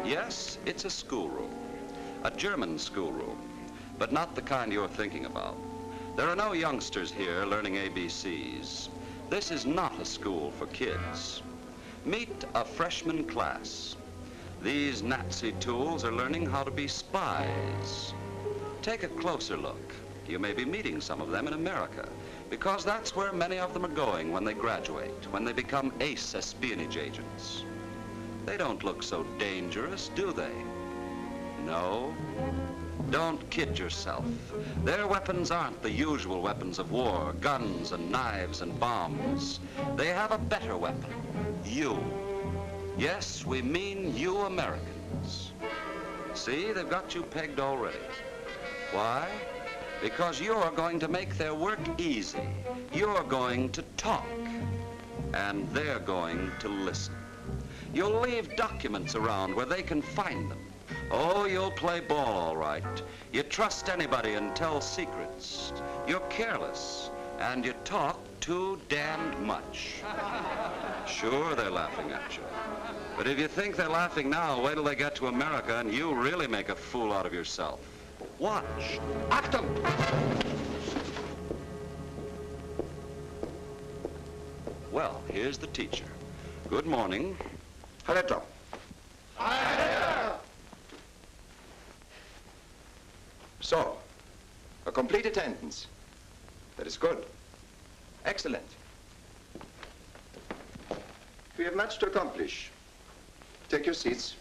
Yes, it's a schoolroom, a German schoolroom, but not the kind you're thinking about. There are no youngsters here learning ABCs. This is not a school for kids. Meet a freshman class. These Nazi tools are learning how to be spies. Take a closer look. You may be meeting some of them in America, because that's where many of them are going when they graduate, when they become ace espionage agents. They don't look so dangerous, do they? No? Don't kid yourself. Their weapons aren't the usual weapons of war, guns and knives and bombs. They have a better weapon, you. Yes, we mean you Americans. See, they've got you pegged already. Why? Because you're going to make their work easy. You're going to talk, and they're going to listen. You'll leave documents around where they can find them. Oh, you'll play ball all right. You trust anybody and tell secrets. You're careless, and you talk too damned much. Sure, they're laughing at you. But if you think they're laughing now, wait till they get to America and you really make a fool out of yourself. Watch. Achtung! Well, here's the teacher. Good morning. Hallo. So, a complete attendance. That is good. Excellent. We have much to accomplish. Take your seats.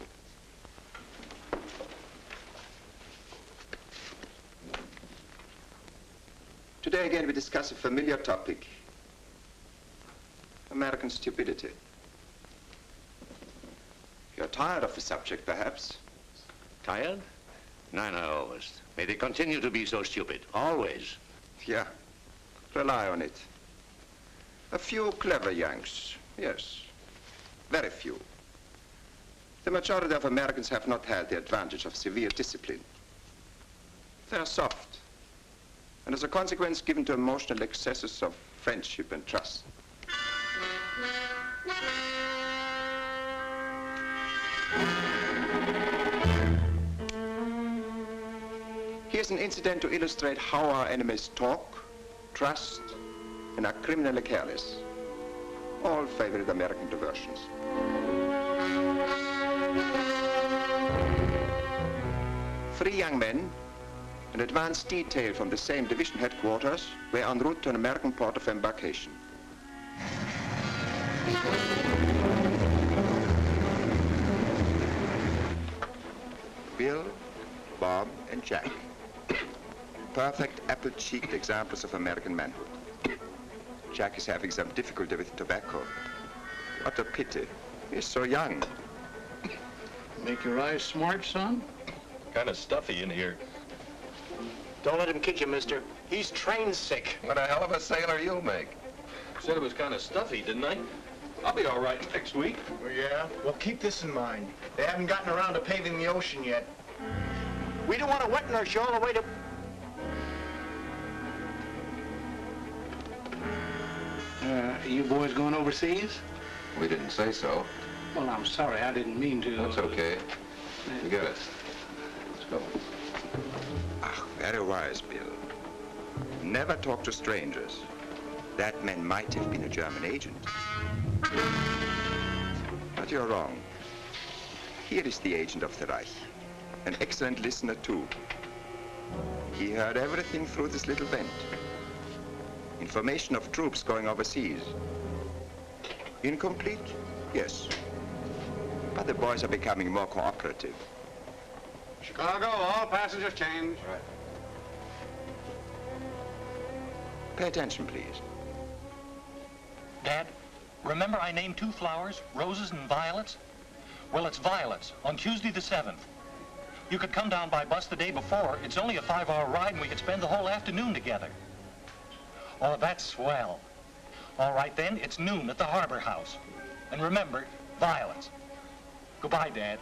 Today again we discuss a familiar topic. American stupidity. You're tired of the subject, perhaps? Tired? No, always. May they continue to be so stupid. Always. Yeah. Rely on it. A few clever Yanks, yes. Very few. The majority of Americans have not had the advantage of severe discipline. They are soft, and as a consequence given to emotional excesses of friendship and trust. Here's an incident to illustrate how our enemies talk, trust, and are criminally careless. All favorite American diversions. Three young men, an advance detail from the same division headquarters, were en route to an American port of embarkation. Bill, Bob, and Jack. Perfect apple-cheeked examples of American manhood. Jack is having some difficulty with tobacco. What a pity. He's so young. Make your eyes smart, son? Kind of stuffy in here. Don't let him kid you, mister. He's train sick. What a hell of a sailor you'll make. Said it was kind of stuffy, didn't I? I'll be all right next week. Oh, yeah? Well, keep this in mind. They haven't gotten around to paving the ocean yet. We don't want to wet nurse you all the way to... You boys going overseas? We didn't say so. Well, I'm sorry. I didn't mean to. That's okay. You get it. Let's go. Ah, very wise, Bill. Never talk to strangers. That man might have been a German agent. But you're wrong. Here is the agent of the Reich. An excellent listener, too. He heard everything through this little vent. Information of troops going overseas. Incomplete? Yes. But the boys are becoming more cooperative. Chicago, all passengers change. Right. Pay attention, please. Dad, remember I named 2 flowers, roses and violets? Well, it's violets, on Tuesday the 7th. You could come down by bus the day before. It's only a 5-hour ride, and we could spend the whole afternoon together. Oh, that's swell. All right, then, it's noon at the Harbor House. And remember, violets. Goodbye, Dad.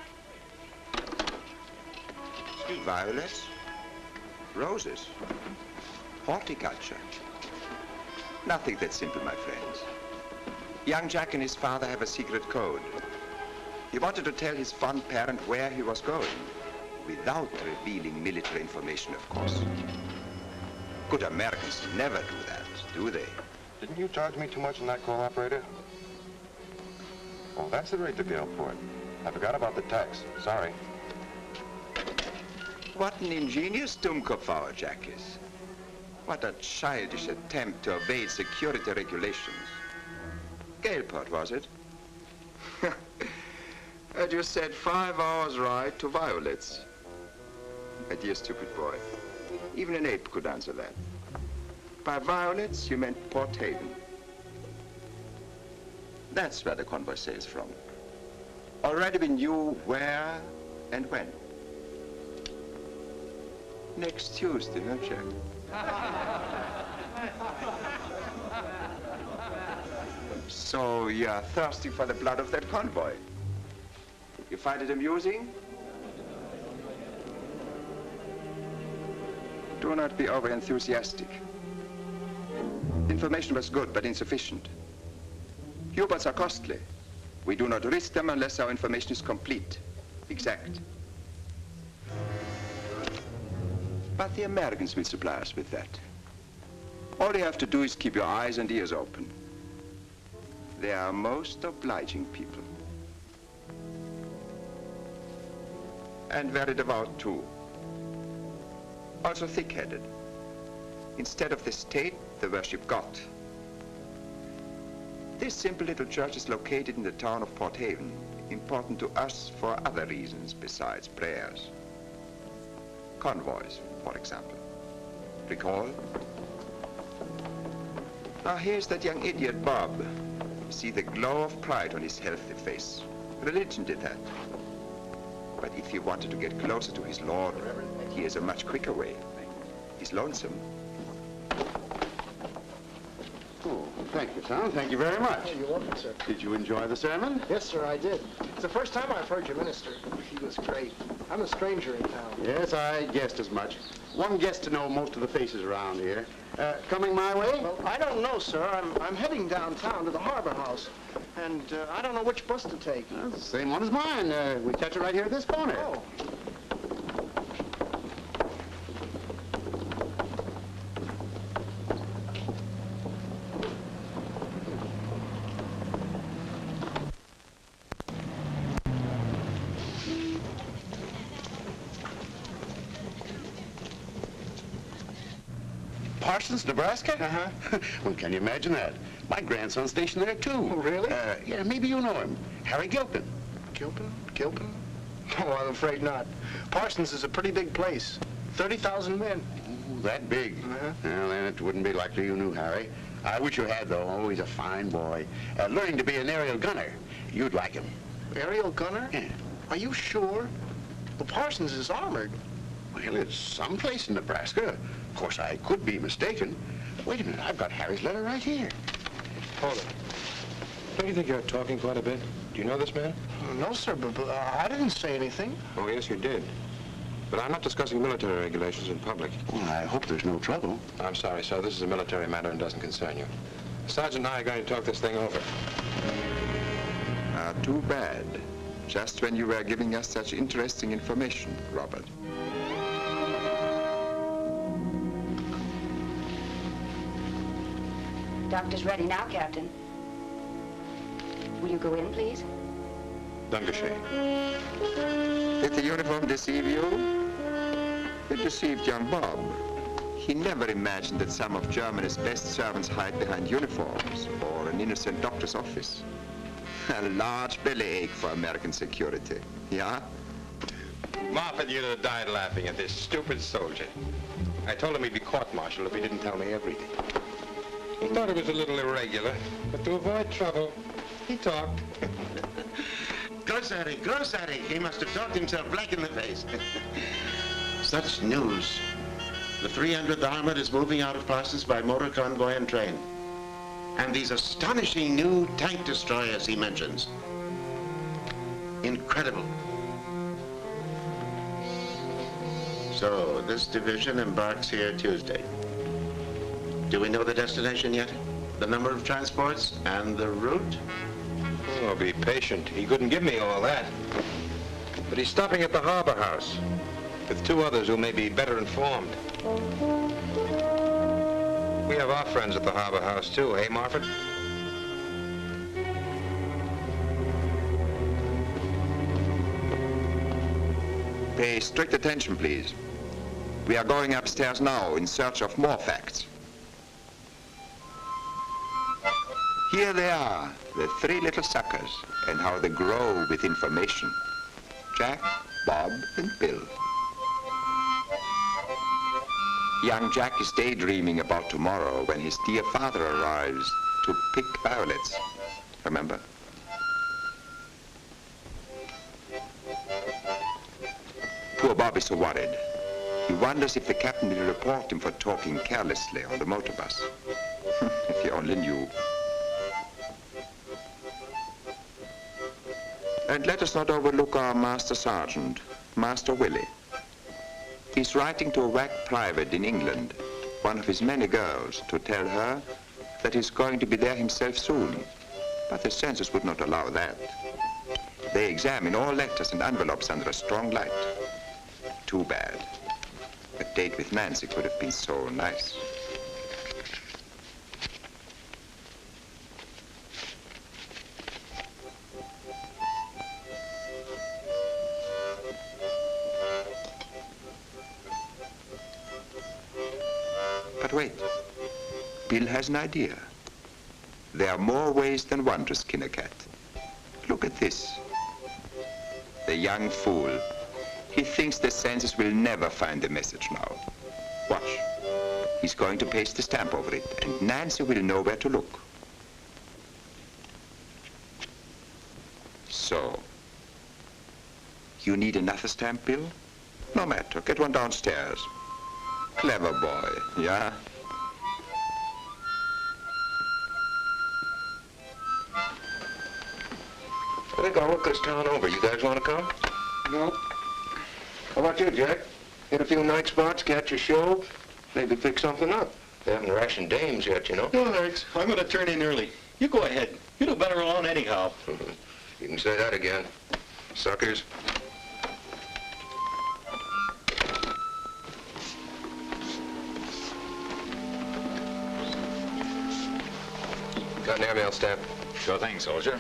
Violets, roses, horticulture. Nothing that simple, my friends. Young Jack and his father have a secret code. He wanted to tell his fond parent where he was going, without revealing military information, of course. Good Americans never do that, do they? Didn't you charge me too much on that call, operator? Oh, that's the rate to the airport. I forgot about the tax. Sorry. What an ingenious Dummkopf our Jack is. What a childish attempt to evade security regulations. Galeport, was it? I just said 5 hours ride to Violet's. My dear stupid boy. Even an ape could answer that. By Violet's, you meant Port Haven. That's where the convoy sails from. Already we knew where and when. Next Tuesday, huh, Jack? So you're thirsty for the blood of that convoy. You find it amusing? Do not be over-enthusiastic. Information was good, but insufficient. U-boats are costly. We do not risk them unless our information is complete, exact. But the Americans will supply us with that. All you have to do is keep your eyes and ears open. They are most obliging people. And very devout, too. Also thick-headed. Instead of the state, they worship God. This simple little church is located in the town of Port Haven, important to us for other reasons besides prayers. Convoys, for example. Recall? Now here's that young idiot, Bob. See the glow of pride on his healthy face. Religion did that. But if he wanted to get closer to his Lord, he has a much quicker way. He's lonesome. Oh, thank you, son. Thank you very much. Oh, you're welcome, sir. Did you enjoy the sermon? Yes, sir, I did. It's the first time I've heard you minister. He was great. I'm a stranger in town. Yes, I guessed as much. One gets to know most of the faces around here. Coming my way? Well, I don't know, sir. I'm heading downtown to the Harbor House, and I don't know which bus to take. Well, it's the same one as mine. We catch it right here at this corner. Oh. Parsons, Nebraska? Uh-huh. Well, can you imagine that? My grandson's stationed there, too. Oh, really? Yeah, maybe you know him. Harry Gilpin. Gilpin? Gilpin? Oh, I'm afraid not. Parsons is a pretty big place. 30,000 men. Oh, that big? Uh-huh. Well, then it wouldn't be likely you knew Harry. I wish you had, though. Oh, he's a fine boy. Learning to be an aerial gunner. You'd like him. Aerial gunner? Yeah. Are you sure? The Parsons is armored. Well, it's someplace in Nebraska. Of course, I could be mistaken. Wait a minute, I've got Harry's letter right here. Hold it. Don't you think you're talking quite a bit? Do you know this man? No, sir, but I didn't say anything. Oh, yes, you did. But I'm not discussing military regulations in public. Well, I hope there's no trouble. I'm sorry, sir. This is a military matter and doesn't concern you. The sergeant and I are going to talk this thing over. Too bad. Just when you were giving us such interesting information, Robert. Doctor's ready now, Captain. Will you go in, please? Dankeschön. Did the uniform deceive you? It deceived young Bob. He never imagined that some of Germany's best servants hide behind uniforms or an innocent doctor's office. A large bellyache for American security, yeah? Moffat, you'd have died laughing at this stupid soldier. I told him he'd be court-martialed if he didn't tell me everything. He thought it was a little irregular, but to avoid trouble, he talked. Grossary, grossary. He must have talked himself black in the face. Such news. The 300th Armored is moving out of Parsons by motor convoy and train. And these astonishing new tank destroyers he mentions. Incredible. So, this division embarks here Tuesday. Do we know the destination yet? The number of transports and the route? Oh, be patient. He couldn't give me all that. But he's stopping at the Harbor House with two others who may be better informed. We have our friends at the Harbor House, too, eh, Marford? Pay strict attention, please. We are going upstairs now in search of more facts. Here they are, the three little suckers, and how they grow with information. Jack, Bob, and Bill. Young Jack is daydreaming about tomorrow when his dear father arrives to pick violets. Remember? Poor Bob is so worried. He wonders if the captain will report him for talking carelessly on the motor bus. If he only knew. And let us not overlook our Master Sergeant, Master Willie. He's writing to a WAC private in England, one of his many girls, to tell her that he's going to be there himself soon. But the censors would not allow that. They examine all letters and envelopes under a strong light. Too bad. A date with Nancy could have been so nice. But wait. Bill has an idea. There are more ways than one to skin a cat. Look at this. The young fool. He thinks the censors will never find the message now. Watch. He's going to paste the stamp over it, and Nancy will know where to look. So. You need another stamp, Bill? No matter. Get one downstairs. Clever boy, yeah? I think I'll look this town over. You guys want to come? No. How about you, Jack? Hit a few night spots, catch a show, maybe pick something up. They haven't rationed dames yet, you know. No, thanks. I'm going to turn in early. You go ahead. You do better alone anyhow. You can say that again. Suckers. Got an airmail stamp? Sure thing, soldier.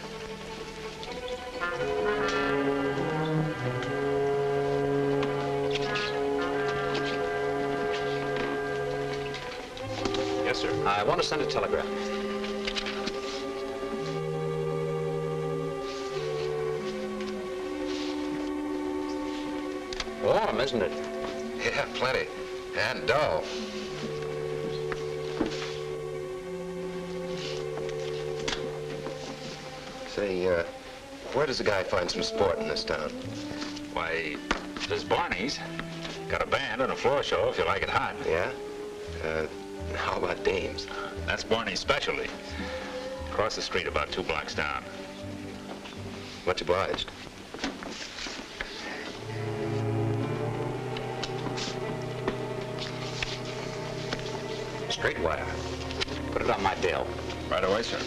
Yes, sir. I want to send a telegram. Warm, isn't it? Yeah, plenty. And dull. Say, where does a guy find some sport in this town? Why, there's Barney's. Got a band and a floor show if you like it hot. Yeah? How about dames? That's Barney's specialty. Across the street about 2 blocks down. Much obliged. Straight wire. Put it on my bill. Right away, sir.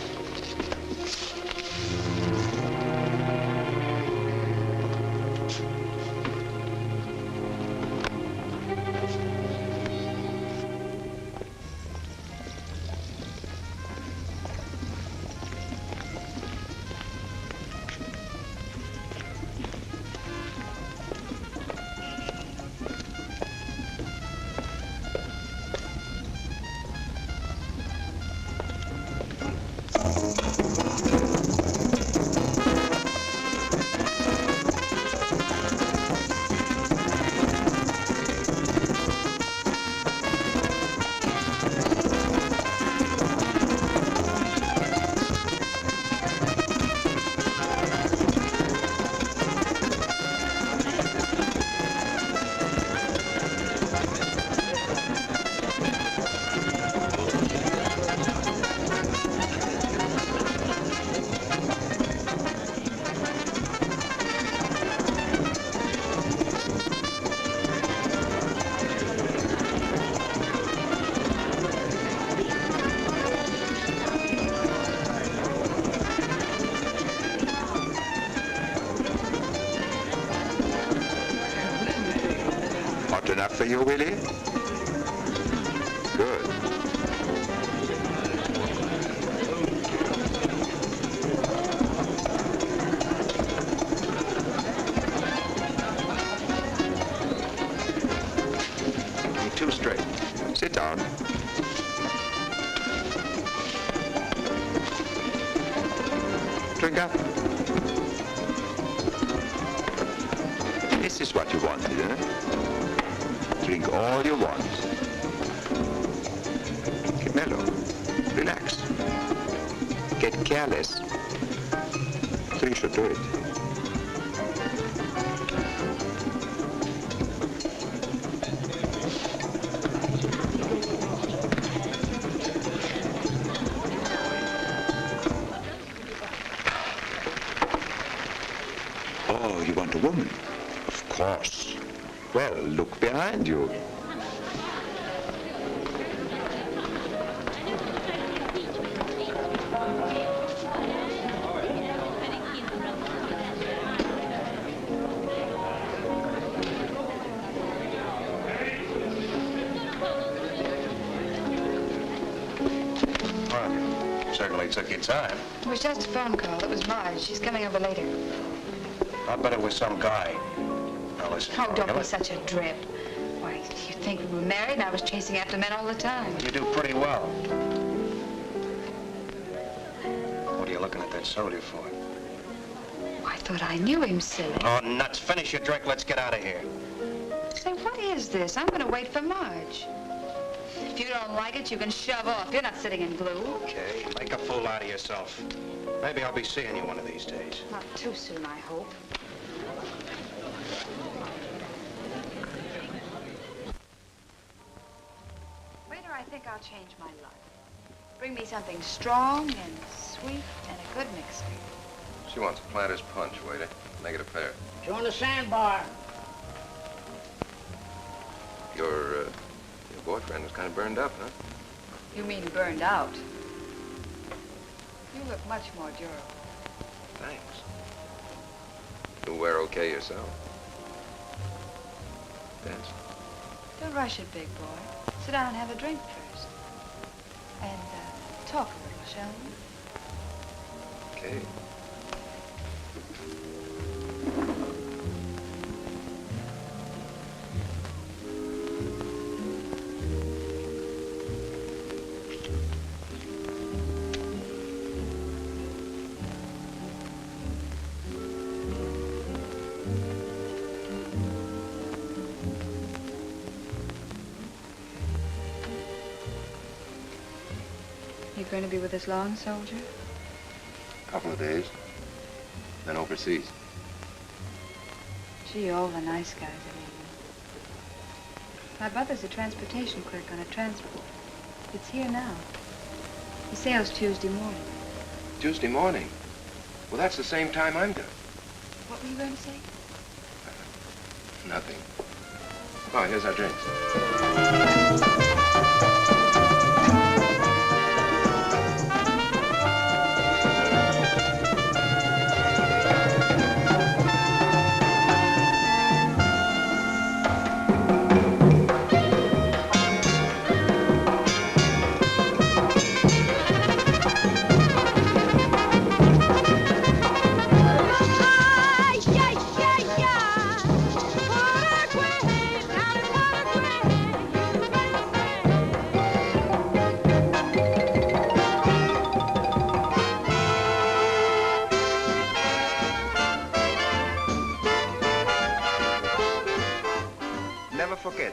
enough for you, Willie? Good. Too straight. Sit down. Drink up. This is what you wanted, eh? Drink all you want. Get mellow. Relax. Get careless. Three should do it. Oh, you want a woman? Of course. Well, look behind you. Certainly took your time. It was just a phone call. It was Marge. She's coming over later. I bet it was some guy. Now listen. Oh, don't be such a drip. Why, you think we were married and I was chasing after men all the time. You do pretty well. What are you looking at that soldier for? I thought I knew him, silly. Oh, nuts. Finish your drink. Let's get out of here. Say, what is this? I'm going to wait for Marge. If you don't like it, you can shove off. You're not sitting in glue. Okay, make a fool out of yourself. Maybe I'll be seeing you one of these days. Not too soon, I hope. Waiter, I think I'll change my luck. Bring me something strong and sweet and a good mixture. She wants a planter's punch, waiter. Make it a pair. Join the sandbar. Your boyfriend was kind of burned up, huh? You mean burned out? You look much more durable. Thanks. You wear okay yourself. Yes. Don't rush it, big boy. Sit down and have a drink first. And talk a little, shall we? Okay. You going to be with us long, soldier? Couple of days. Then overseas. Gee, all the nice guys at England. My brother's a transportation clerk on a transport. It's here now. He sails Tuesday morning. Tuesday morning? Well, that's the same time I'm done. What were you going to say? Nothing. Oh, here's our drinks.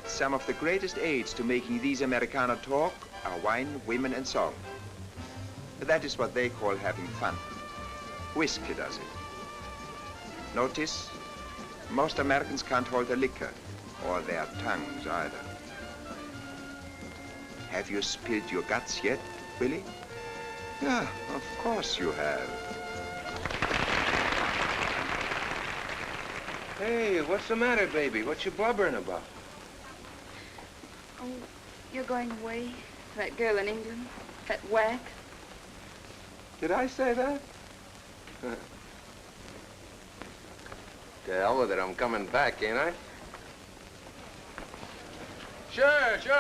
Some of the greatest aids to making these Americana talk are wine, women, and song. That is what they call having fun. Whiskey does it. Notice, most Americans can't hold a liquor, or their tongues either. Have you spilled your guts yet, Willie? Yeah, of course you have. Hey, what's the matter, baby? What you blubbering about? Oh, you're going away? That girl in England? That whack? Did I say that? To hell with it, I'm coming back, ain't I? Sure,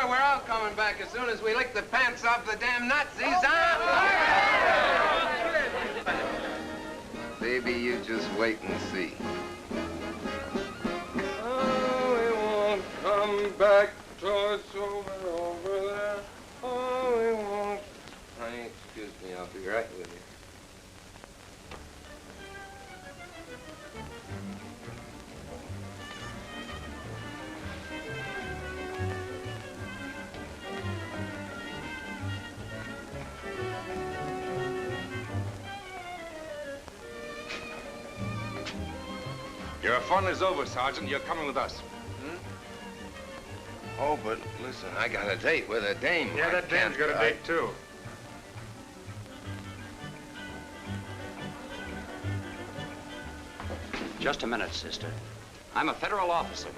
we're all coming back as soon as we lick the pants off the damn Nazis, huh? Baby, you just wait and see. Oh, we won't come back till it's over there. Oh, we won't. Honey, excuse me, I'll be right with you. Your fun is over, Sergeant. You're coming with us. Oh, but listen, I got a date with a dame. Yeah, that dame's got a date, too. Just a minute, sister. I'm a federal officer.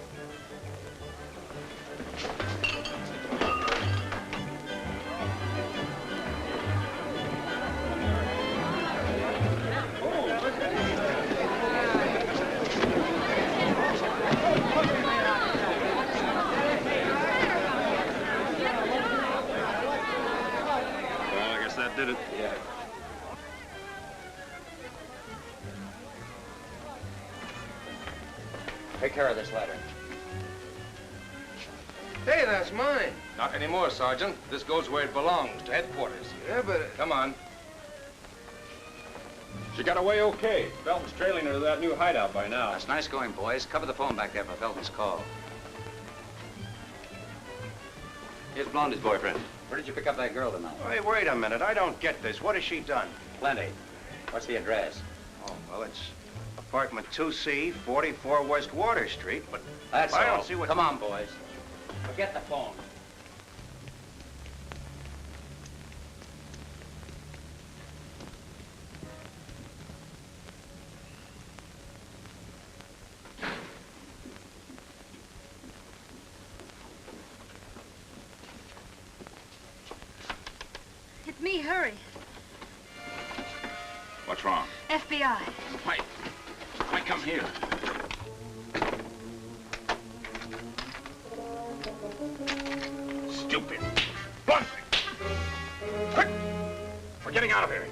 Did it? Yeah. Take care of this letter. Hey, that's mine. Not anymore, Sergeant. This goes where it belongs, to headquarters. Yeah, but... Come on. She got away okay. Felton's trailing her to that new hideout by now. That's nice going, boys. Cover the phone back there for Felton's call. Here's Blondie's boyfriend. Where did you pick up that girl tonight? Hey, wait a minute. I don't get this. What has she done? Plenty. What's the address? Oh, well, it's apartment 2C, 44 West Water Street, but That's I all. don't see what... Come on, boys. Forget the phone. It's me, hurry. What's wrong? FBI. Mike, come here. Stupid. Blunt! Quick! We're getting out of here.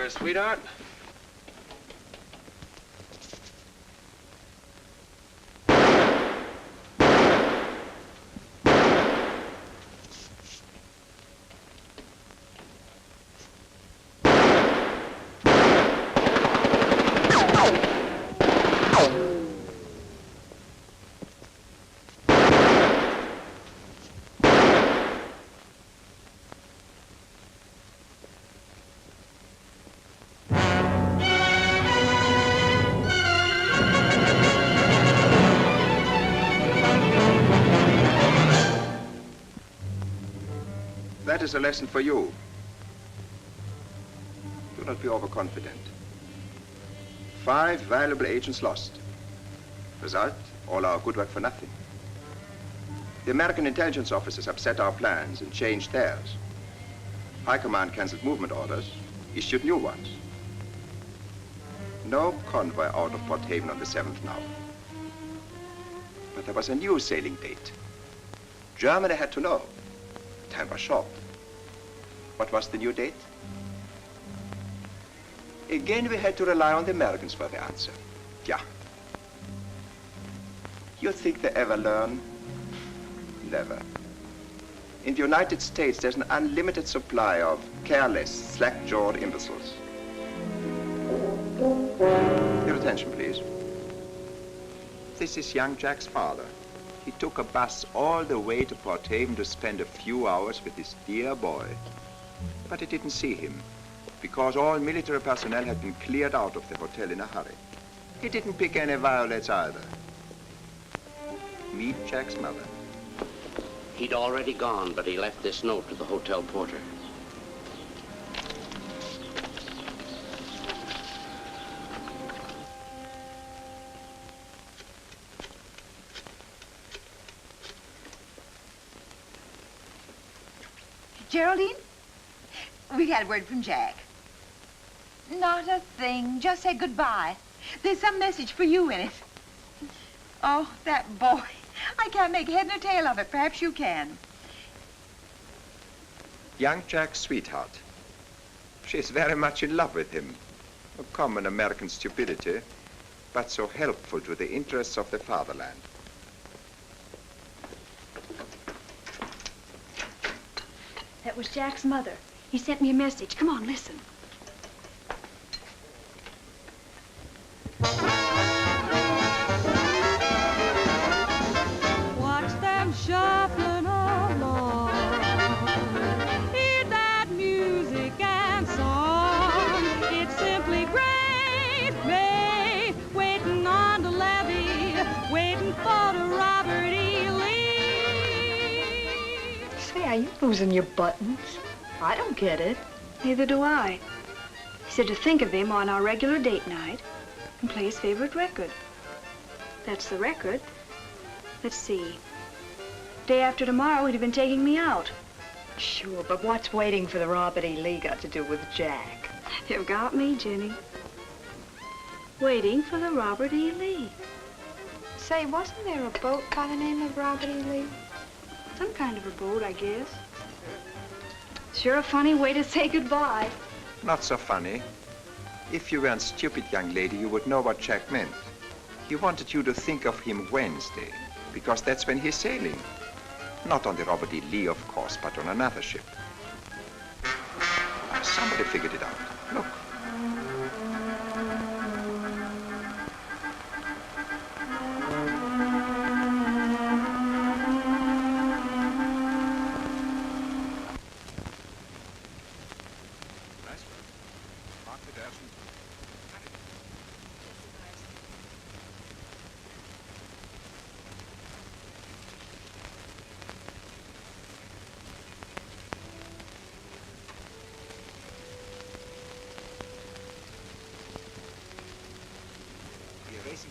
Sweetheart? That is a lesson for you. Do not be overconfident. 5 valuable agents lost. Result, all our good work for nothing. The American intelligence officers upset our plans and changed theirs. High Command canceled movement orders, issued new ones. No convoy out of Port Haven on the 7th now. But there was a new sailing date. Germany had to know. Time was short. What was the new date? Again, we had to rely on the Americans for the answer. Yeah. You think they ever learn? Never. In the United States, there's an unlimited supply of careless, slack-jawed imbeciles. Your attention, please. This is young Jack's father. He took a bus all the way to Port Haven to spend a few hours with his dear boy. But he didn't see him, because all military personnel had been cleared out of the hotel in a hurry. He didn't pick any violets either. meet Jack's mother. He'd already gone, but he left this note to the hotel porter. Geraldine, we had word from Jack. Not a thing. Just said goodbye. There's some message for you in it. Oh, that boy. I can't make head nor tail of it. Perhaps you can. Young Jack's sweetheart. She's very much in love with him. A common American stupidity, but so helpful to the interests of the fatherland. That was Jack's mother. He sent me a message. Come on, listen. Watch them shuffling along. Hear that music and song. It's simply great. May waiting on the levee, waiting for the Robert E. Lee. Say, are you losing your buttons? I don't get it. Neither do I. He said to think of him on our regular date night and play his favorite record. That's the record. Let's see. Day after tomorrow, he'd have been taking me out. Sure, but what's waiting for the Robert E. Lee got to do with Jack? You've got me, Jenny. Waiting for the Robert E. Lee. Say, wasn't there a boat by the name of Robert E. Lee? Some kind of a boat, I guess. Sure a funny way to say goodbye. Not so funny. If you weren't stupid, young lady, you would know what Jack meant. He wanted you to think of him Wednesday, because that's when he's sailing. Not on the Robert E. Lee, of course, but on another ship. Somebody figured it out. Look.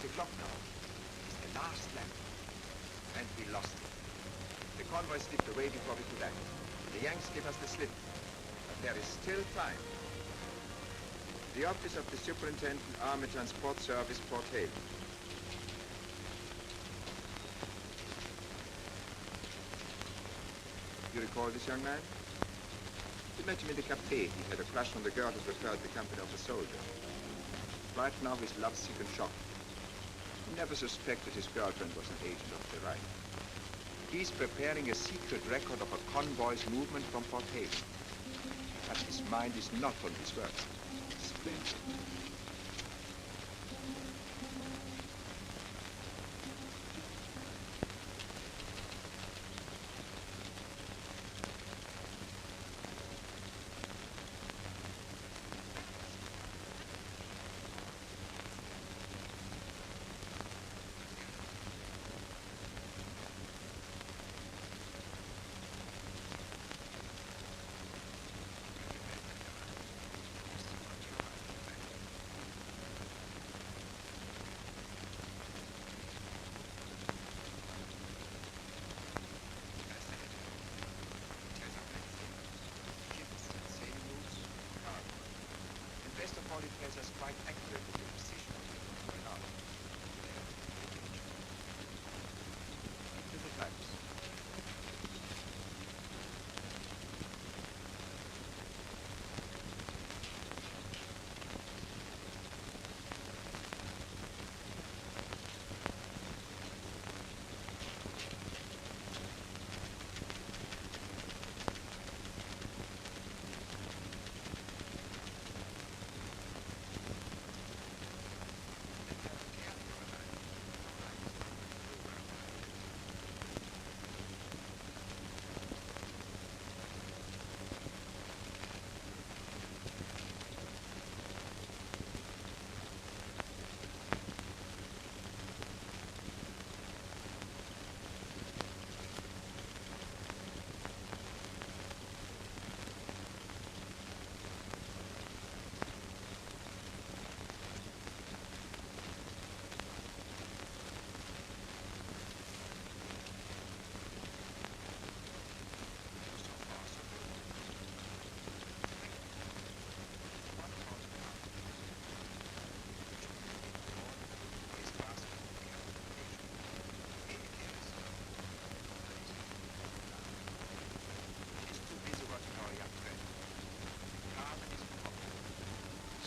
The clock now. It's the last lap. And we lost it. The convoy slipped away before we could act. The Yanks gave us the slip. But there is still time. The office of the Superintendent, Army Transport Service, Port Hale. You recall this young man? We met him in the cafe. He had a crush on the girl who preferred the company of a soldier. Right now he's lovesick and shocked. He never suspected his girlfriend was an agent of the right. He's preparing a secret record of a convoy's movement from Port Hale. But his mind is not on his work. Splendid.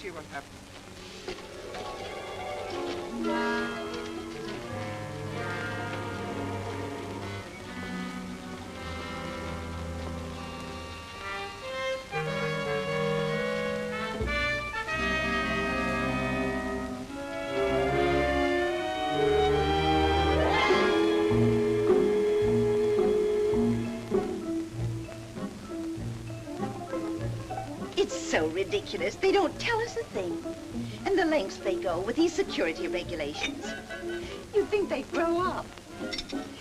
see what happens. It's so ridiculous. They don't tell us a thing. And the lengths they go with these security regulations. You'd think they'd grow up.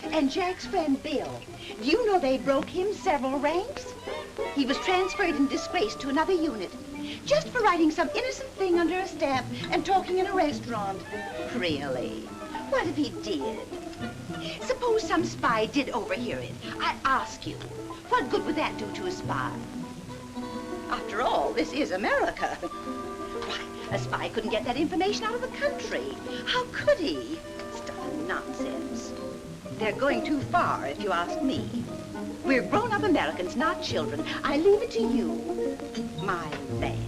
And Jack's friend Bill, do you know they broke him several ranks? He was transferred in disgrace to another unit, just for writing some innocent thing under a stamp and talking in a restaurant. Really? What if he did? Suppose some spy did overhear it. I ask you, what good would that do to a spy? After all, this is America. Why, a spy couldn't get that information out of the country. How could he? Stuff and nonsense. They're going too far, if you ask me. We're grown-up Americans, not children. I leave it to you, my man.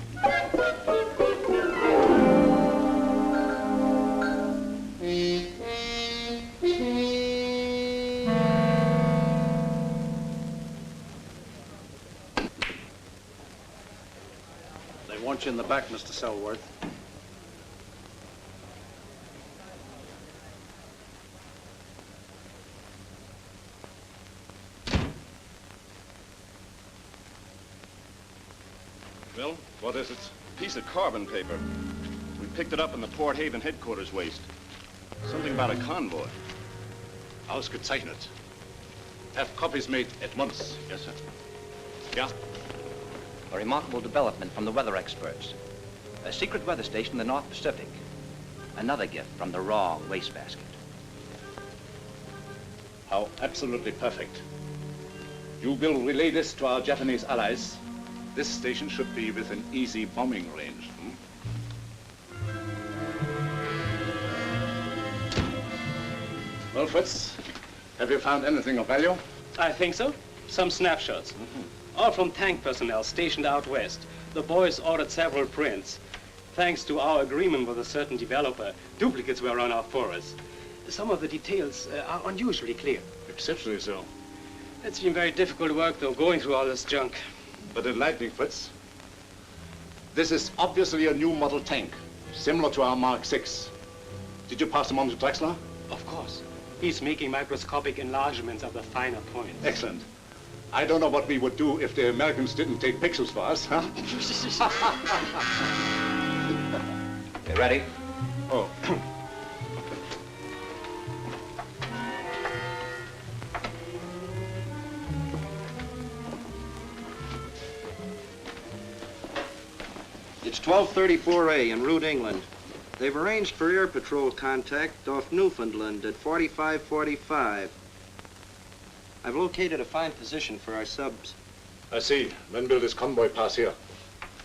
They want you in the back, Mr. Selworth. Bill, what is it? Piece of carbon paper. We picked it up in the Port Haven headquarters waste. Something about a convoy. Ausgezeichnet. Have copies made at once. Yes, sir. Yeah. A remarkable development from the weather experts. A secret weather station in the North Pacific. Another gift from the wrong wastebasket. How absolutely perfect. You will relay this to our Japanese allies. This station should be within easy bombing range. Well, Fritz, have you found anything of value? I think so. Some snapshots. All from tank personnel stationed out west. The boys ordered several prints. Thanks to our agreement with a certain developer, duplicates were run off for us. Some of the details are unusually clear. Exceptionally so. It's been very difficult work, though, going through all this junk. But enlightening, Fritz. This is obviously a new model tank, similar to our Mark VI. Did you pass them on to Drexler? Of course. He's making microscopic enlargements of the finer points. Excellent. I don't know what we would do if the Americans didn't take pictures for us, huh? Okay, ready? Oh. It's 1234A en route England. They've arranged for air patrol contact off Newfoundland at 4545. I've located a fine position for our subs. I see. When will this convoy pass here?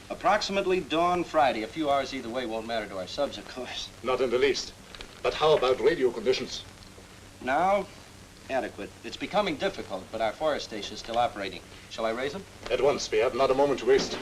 Approximately dawn Friday. A few hours either way won't matter to our subs, of course. Not in the least. But how about radio conditions? Now, adequate. It's becoming difficult, but our forest station is still operating. Shall I raise them? At once. We have not a moment to waste.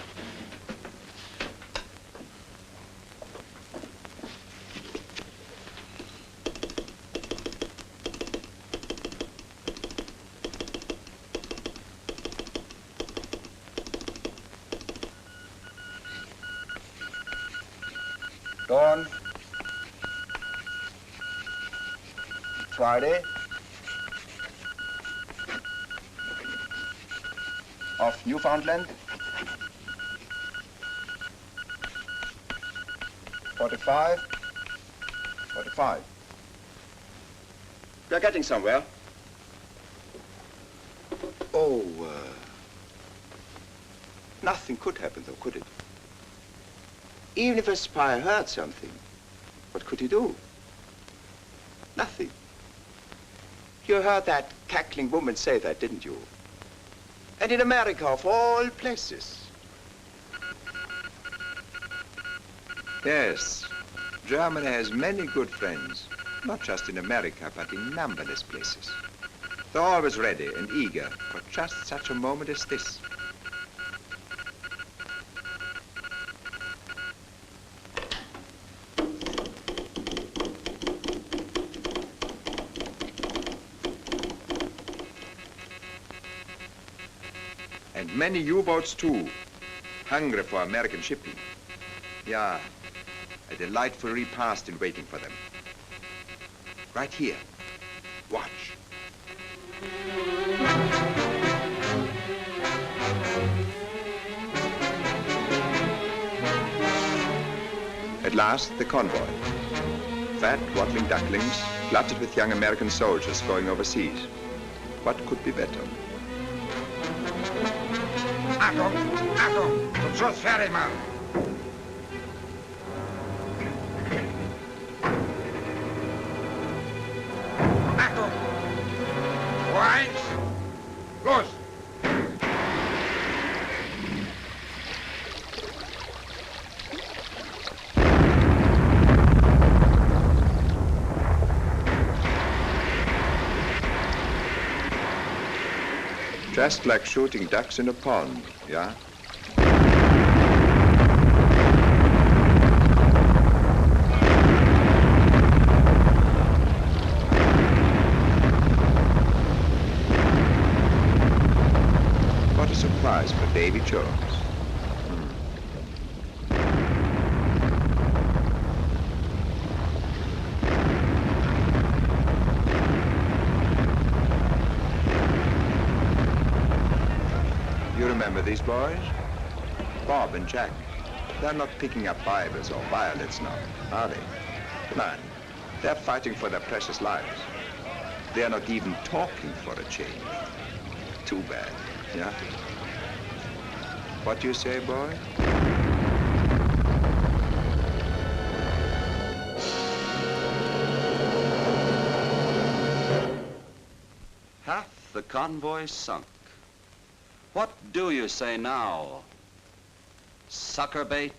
Dawn. Friday. Off Newfoundland. 45. 45. We're getting somewhere. Oh, nothing could happen, though, could it? Even if a spy heard something, what could he do? Nothing. You heard that cackling woman say that, didn't you? And in America, of all places. Yes, Germany has many good friends, not just in America, but in numberless places. They're always ready and eager for just such a moment as this. And many U-boats too, hungry for American shipping. Yeah, a delightful repast in waiting for them. Right here. Watch. At last, the convoy. Fat, waddling ducklings, glutted with young American soldiers going overseas. What could be better? Achtung, Achtung, zum Schluss fertig machen. Achtung! Vor eins, los! Just like shooting ducks in a pond, yeah? What a surprise for Davy Jones. You remember these boys? Bob and Jack. They're not picking up Bibles or violets now, are they? Come on. They're fighting for their precious lives. They're not even talking for a change. Too bad, yeah? What do you say, boy? Half the convoy sunk. What do you say now? Suckerbait?